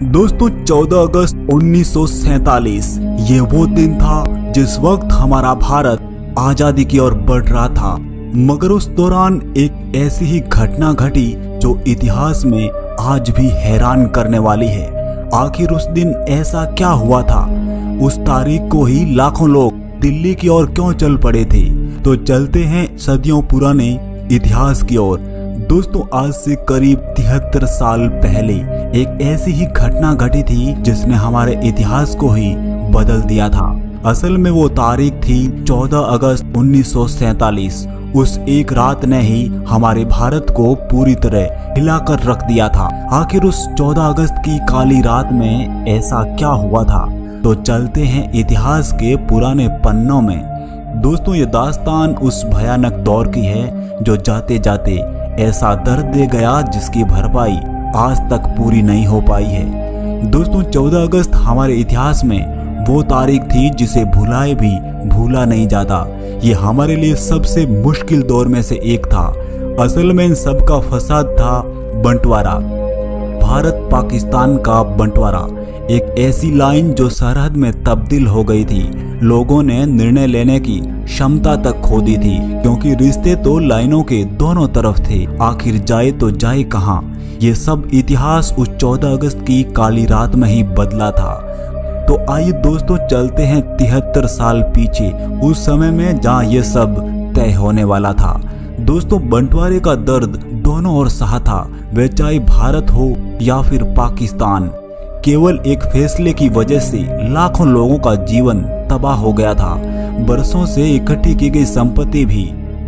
दोस्तों 14 अगस्त 1947 ये वो दिन था जिस वक्त हमारा भारत आजादी की ओर बढ़ रहा था। मगर उस दौरान एक ऐसी ही घटना घटी जो इतिहास में आज भी हैरान करने वाली है। आखिर उस दिन ऐसा क्या हुआ था? उस तारीख को ही लाखों लोग दिल्ली की ओर क्यों चल पड़े थे? तो चलते हैं सदियों पुराने इतिहास की ओर। दोस्तों आज से करीब 73 साल पहले एक ऐसी ही घटना घटी थी जिसने हमारे इतिहास को ही बदल दिया था। असल में वो तारीख थी 14 अगस्त 1947। उस एक रात ने ही हमारे भारत को पूरी तरह हिलाकर रख दिया था। आखिर उस 14 अगस्त की काली रात में ऐसा क्या हुआ था? तो चलते हैं इतिहास के पुराने पन्नों में। दोस्तों ये दास्तान उस भयानक दौर की है जो जाते जाते ऐसा दर्द दे गया जिसकी भरपाई आज तक पूरी नहीं हो पाई है। दोस्तों 14 अगस्त हमारे इतिहास में वो तारीख थी जिसे भुलाए भी भूला नहीं जाता। ये हमारे लिए सबसे मुश्किल दौर में से एक था। असल में इन सब का फसाद था बंटवारा, भारत पाकिस्तान का बंटवारा। एक ऐसी लाइन जो सरहद में तब्दील हो गई थी। लोगों ने निर्णय लेने की क्षमता तक खो दी थी, क्योंकि रिश्ते तो लाइनों के दोनों तरफ थे। आखिर जाए तो जाए कहां? ये सब इतिहास उस 14 अगस्त की काली रात में ही बदला था। तो आइए दोस्तों चलते हैं 73 साल पीछे, उस समय में जहां ये सब तय होने वाला था। दोस्तों बंटवारे का दर्द दोनों ओर सहा था, वह चाहे भारत हो या फिर पाकिस्तान। केवल एक फैसले की वजह से लाखों लोगों का जीवन तबाह हो गया था। बरसों से इकट्ठी की गई संपत्ति भी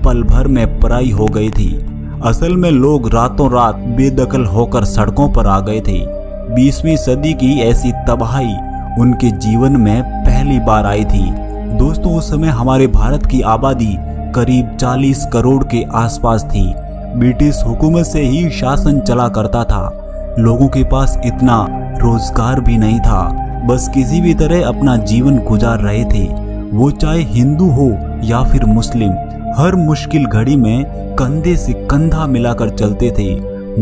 पल भर में पराई हो गई थी। असल में लोग रातों रात बेदखल होकर सड़कों पर आ गए थे। 20वीं सदी की ऐसी तबाही उनके जीवन में पहली बार आई थी। दोस्तों उस समय हमारे भारत की आबादी करीब 40 करोड़ के आसपास थी। ब्रिटिश हुकूमत से ही शासन चला करता था। लोगों के पास इतना रोजगार भी नहीं था, बस किसी भी तरह अपना जीवन गुजार रहे थे। वो चाहे हिंदू हो या फिर मुस्लिम, हर मुश्किल घड़ी में कंधे से कंधा मिलाकर चलते थे।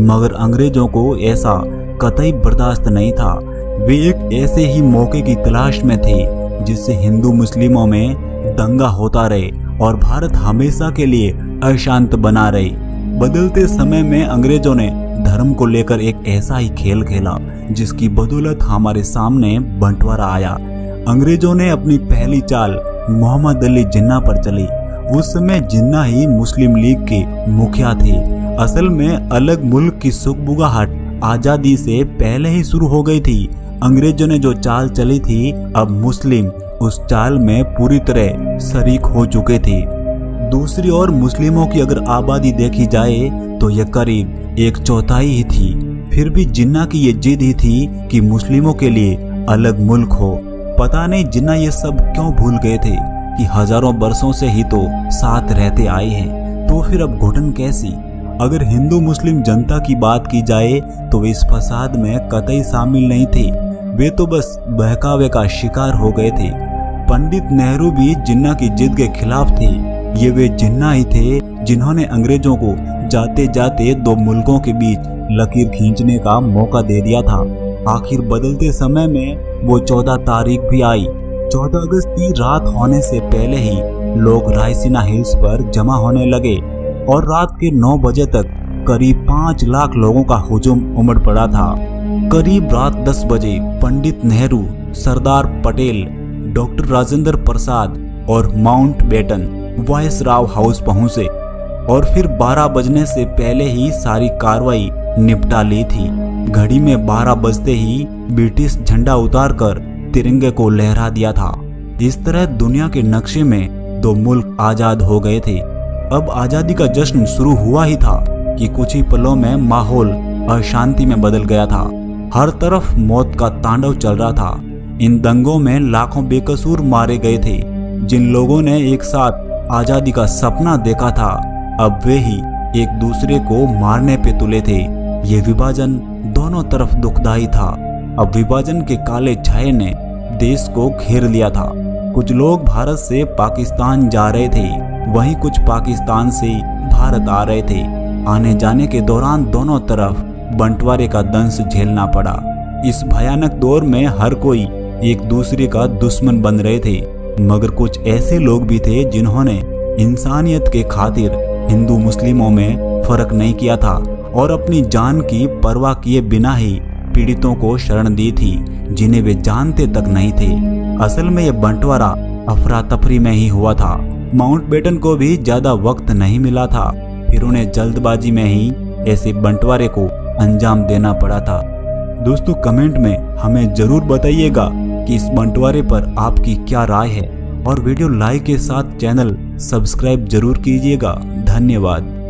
मगर अंग्रेजों को ऐसा कतई बर्दाश्त नहीं था। वे एक ऐसे ही मौके की तलाश में थे जिससे हिंदू मुस्लिमों में दंगा होता रहे और भारत हमेशा के लिए अशांत बना रहे। बदलते समय में अंग्रेजों ने धर्म को लेकर एक ऐसा ही खेल खेला जिसकी बदौलत हमारे सामने बंटवारा आया। अंग्रेजों ने अपनी पहली चाल मोहम्मद अली जिन्ना पर चली। उस समय जिन्ना ही मुस्लिम लीग के मुखिया थे। असल में अलग मुल्क की सुगबुगाहट आजादी से पहले ही शुरू हो गई थी। अंग्रेजों ने जो चाल चली थी, अब मुस्लिम उस चाल में पूरी तरह शरीक हो चुके थे। दूसरी ओर मुस्लिमों की अगर आबादी देखी जाए तो यह करीब 1/4 ही थी। फिर भी जिन्ना की ये जिद ही थी कि मुस्लिमों के लिए अलग मुल्क हो। पता नहीं जिन्ना ये सब क्यों भूल गए थे कि हजारों बरसों से ही तो साथ रहते आए हैं। तो फिर अब घुटन कैसी? अगर हिंदू मुस्लिम जनता की बात की जाए तो इस फसाद में कतई शामिल नहीं थे। वे तो बस बहकावे का शिकार हो गए थे। पंडित नेहरू भी जिन्ना की जिद के खिलाफ थे। ये वे जिन्ना ही थे जिन्होंने अंग्रेजों को जाते जाते दो मुल्कों के बीच लकीर खींचने का मौका दे दिया था। आखिर बदलते समय में वो 14 तारीख भी आई। 14 अगस्त की रात होने से पहले ही लोग रायसीना हिल्स पर जमा होने लगे और रात के 9 बजे तक करीब 5 लाख लोगों का हुजूम उमड़ पड़ा था। करीब रात 10 बजे पंडित नेहरू, सरदार पटेल, डॉक्टर राजेंद्र प्रसाद और माउंट बेटन वायसराय हाउस पहुंचे और फिर 12 बजने से पहले ही सारी कार्रवाई निपटा ली थी। घड़ी में 12 बजते ही ब्रिटिश झंडा उतारकर तिरंगे को लहरा दिया था। इस तरह दुनिया के नक्शे में 2 मुल्क आजाद हो गए थे। अब आजादी का जश्न शुरू हुआ ही था कि कुछ ही पलों में माहौल अशांति में बदल गया था। हर तरफ मौत का तांडव चल रहा था। इन दंगों में लाखों बेकसूर मारे गए थे। जिन लोगों ने एक साथ आजादी का सपना देखा था, अब वे ही एक दूसरे को मारने पे तुले थे। ये विभाजन दोनों तरफ दुखदाई था। अब विभाजन के काले छाये ने देश को घेर लिया था। कुछ लोग भारत से पाकिस्तान जा रहे थे, वहीं कुछ पाकिस्तान से भारत आ रहे थे। आने जाने के दौरान दोनों तरफ बंटवारे का दंश झेलना पड़ा। इस भयानक दौर में हर कोई एक दूसरे का दुश्मन बन रहे थे, मगर कुछ ऐसे लोग भी थे जिन्होंने इंसानियत के खातिर हिंदू मुस्लिमों में फर्क नहीं किया था और अपनी जान की परवाह किए बिना ही पीड़ितों को शरण दी थी जिन्हें वे जानते तक नहीं थे। असल में यह बंटवारा अफरा तफरी में ही हुआ था। माउंटबेटन को भी ज्यादा वक्त नहीं मिला था, फिर उन्हें जल्दबाजी में ही ऐसे बंटवारे को अंजाम देना पड़ा था। दोस्तों कमेंट में हमें जरूर बताइएगा कि इस बंटवारे पर आपकी क्या राय है और वीडियो लाइक के साथ चैनल सब्सक्राइब जरूर कीजिएगा। धन्यवाद।